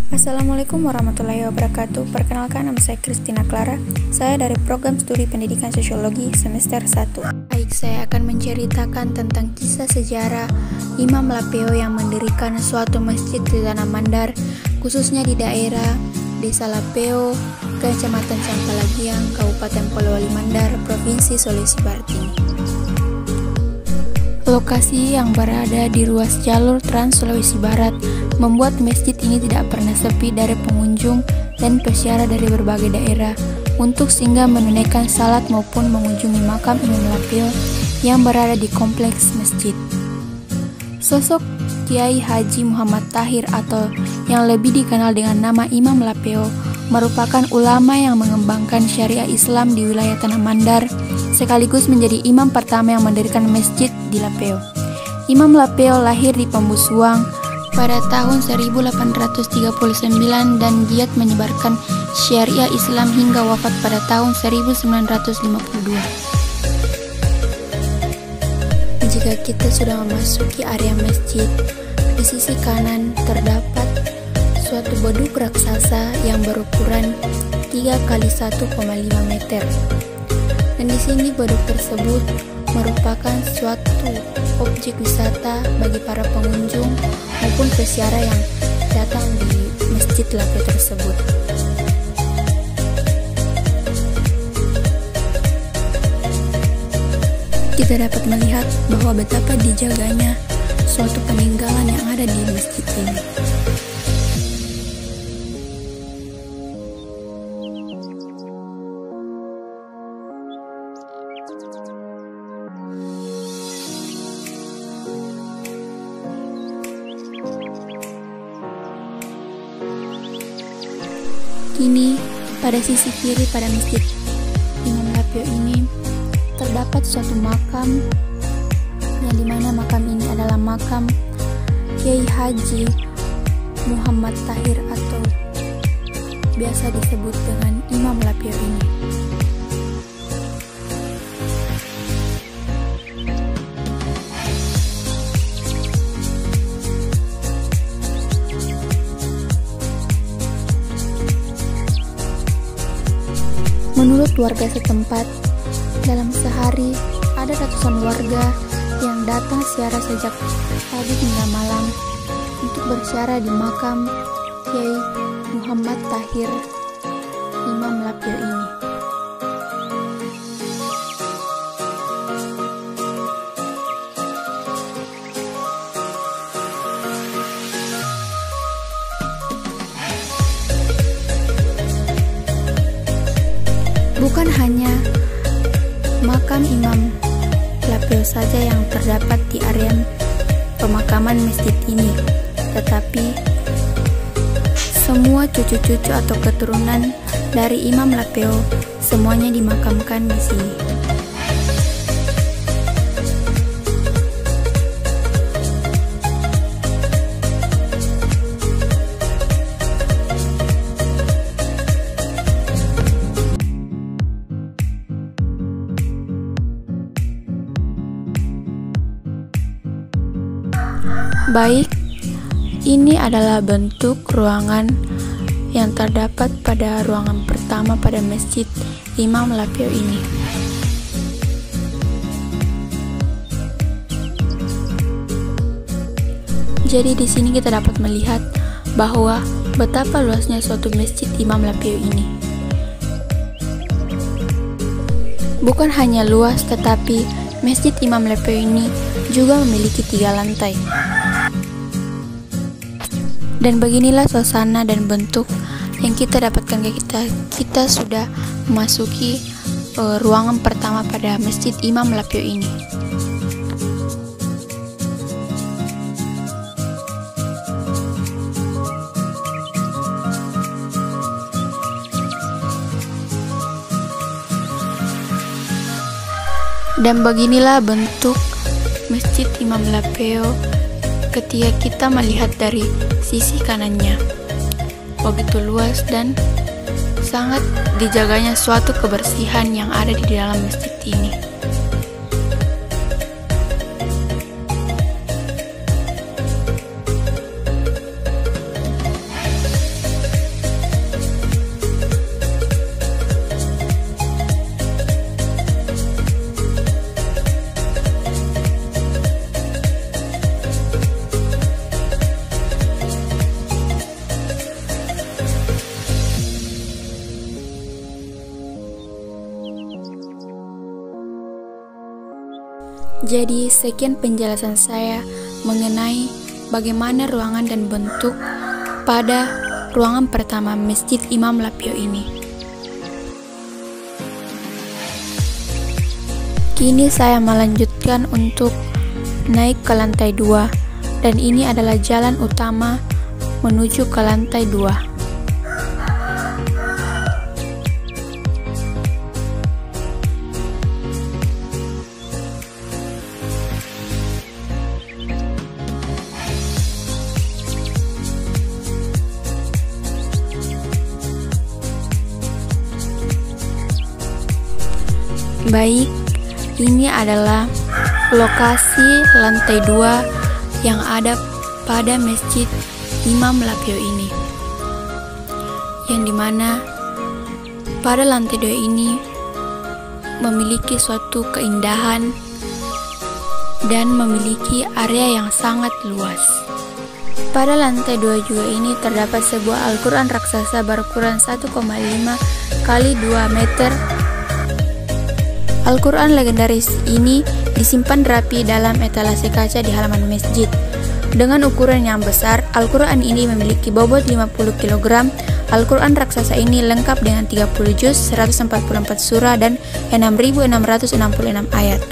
Assalamualaikum warahmatullahi wabarakatuh. Perkenalkan, nama saya Christina Clara. Saya dari program studi pendidikan sosiologi semester 1. Baik, saya akan menceritakan tentang kisah sejarah Imam Lapeo yang mendirikan suatu masjid di Tanah Mandar, khususnya di daerah Desa Lapeo, Kecamatan Sampalagiang, Kabupaten Polewali Mandar, Provinsi Sulawesi Barat ini. Lokasi yang berada di ruas jalur Trans Sulawesi Barat membuat masjid ini tidak pernah sepi dari pengunjung dan peziarah dari berbagai daerah untuk singgah menunaikan salat maupun mengunjungi makam Imam Lapeo yang berada di kompleks masjid. Sosok Kiai Haji Muhammad Tahir atau yang lebih dikenal dengan nama Imam Lapeo merupakan ulama yang mengembangkan syariah Islam di wilayah Tanah Mandar, sekaligus menjadi imam pertama yang mendirikan masjid di Lapeo. Imam Lapeo lahir di Pambusuang pada tahun 1839 dan giat menyebarkan syariah Islam hingga wafat pada tahun 1952. Jika kita sudah memasuki area masjid, di sisi kanan terdapat suatu bedug raksasa yang berukuran 3 x 1,5 meter. Dan di sini bedug tersebut merupakan suatu objek wisata bagi para pengunjung maupun peziarah yang datang di Masjid Lapeo tersebut. Kita dapat melihat bahwa betapa dijaganya suatu peninggalan yang ada di masjid ini. Kini, pada sisi kiri pada masjid Imam Lapeo ini terdapat suatu makam yang dimana makam ini adalah makam Kiai Haji Muhammad Tahir atau biasa disebut dengan Imam Lapeo ini. Menurut warga setempat, dalam sehari ada ratusan warga yang datang ziarah sejak pagi hingga malam untuk berziarah di makam Kiai Muhammad Tahir Imam Lapeo ini. Bukan hanya makam Imam Lapeo saja yang terdapat di area pemakaman masjid ini, tetapi semua cucu-cucu atau keturunan dari Imam Lapeo semuanya dimakamkan di sini. Baik, ini adalah bentuk ruangan yang terdapat pada ruangan pertama pada masjid Imam Lapeo ini. Jadi di sini kita dapat melihat bahwa betapa luasnya suatu masjid Imam Lapeo ini. Bukan hanya luas, tetapi masjid Imam Lapeo ini juga memiliki 3 lantai. Dan beginilah suasana dan bentuk yang kita dapatkan kita sudah memasuki ruangan pertama pada masjid Imam Lapeo ini. Dan beginilah bentuk masjid Imam Lapeo ketika kita melihat dari sisi kanannya. Begitu luas dan sangat dijaganya suatu kebersihan yang ada di dalam masjid ini. Jadi sekian penjelasan saya mengenai bagaimana ruangan dan bentuk pada ruangan pertama Masjid Imam Lapio ini. Kini saya melanjutkan untuk naik ke lantai 2, dan ini adalah jalan utama menuju ke lantai 2. Baik, ini adalah lokasi lantai 2 yang ada pada Masjid Imam Lapio ini, yang dimana pada lantai 2 ini memiliki suatu keindahan dan memiliki area yang sangat luas. Pada lantai 2 juga ini terdapat sebuah Al-Quran raksasa berukuran 1,5 kali 2 meter. Al-Quran legendaris ini disimpan rapi dalam etalase kaca di halaman masjid. Dengan ukuran yang besar, Al-Quran ini memiliki bobot 50 kg. Al-Quran raksasa ini lengkap dengan 30 juz, 144 surah, dan 6.666 ayat.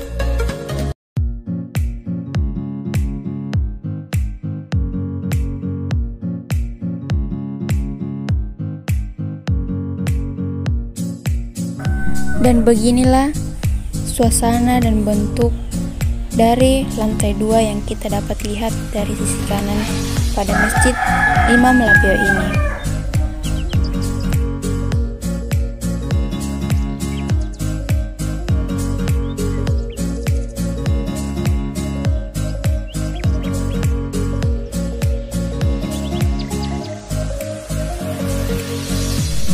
Dan beginilah suasana dan bentuk dari lantai 2 yang kita dapat lihat dari sisi kanan pada Masjid Imam Lapio ini.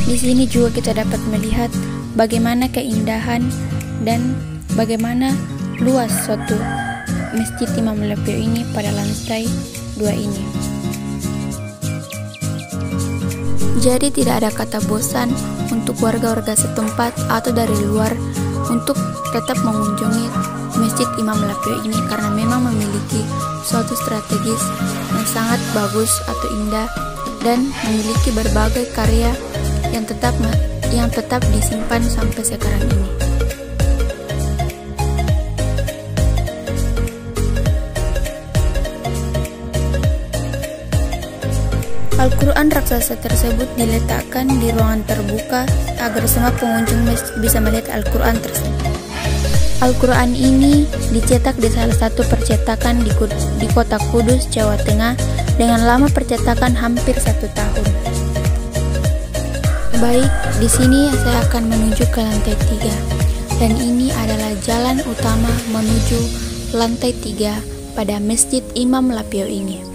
Di sini juga kita dapat melihat bagaimana keindahan dan bagaimana luas suatu Masjid Imam Lapio ini pada lantai 2 ini. Jadi tidak ada kata bosan untuk warga-warga setempat atau dari luar untuk tetap mengunjungi Masjid Imam Lapio ini, karena memang memiliki suatu strategis yang sangat bagus atau indah dan memiliki berbagai karya yang tetap disimpan sampai sekarang ini. Al-Quran raksasa tersebut diletakkan di ruangan terbuka agar semua pengunjung bisa melihat Al-Quran tersebut. Al-Quran ini dicetak di salah satu percetakan di kota Kudus, Jawa Tengah, dengan lama percetakan hampir 1 tahun. Baik, di sini saya akan menuju ke lantai 3, dan ini adalah jalan utama menuju lantai 3 pada Masjid Imam Lapio ini.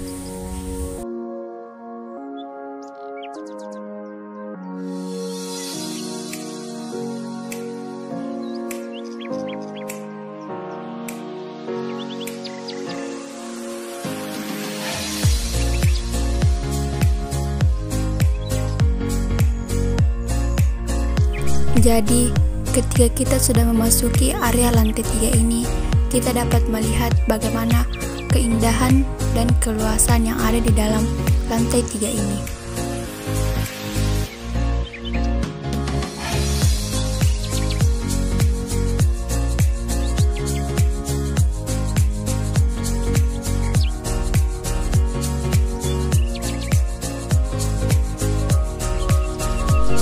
Jadi, ketika kita sudah memasuki area lantai 3 ini, kita dapat melihat bagaimana keindahan dan keluasan yang ada di dalam lantai 3 ini.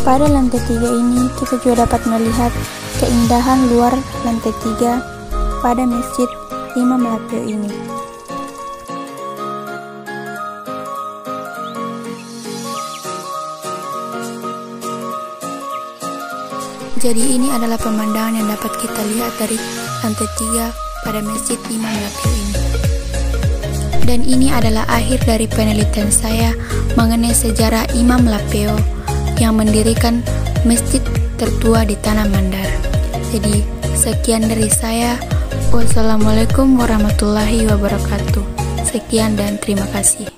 Pada lantai 3 ini kita juga dapat melihat keindahan luar lantai 3 pada Masjid Imam Lapio ini. Jadi ini adalah pemandangan yang dapat kita lihat dari lantai 3 pada Masjid Imam Lapio ini. Dan ini adalah akhir dari penelitian saya mengenai sejarah Imam Lapio yang mendirikan masjid tertua di Tanah Mandar. Jadi sekian dari saya. Wassalamualaikum warahmatullahi wabarakatuh. Sekian dan terima kasih.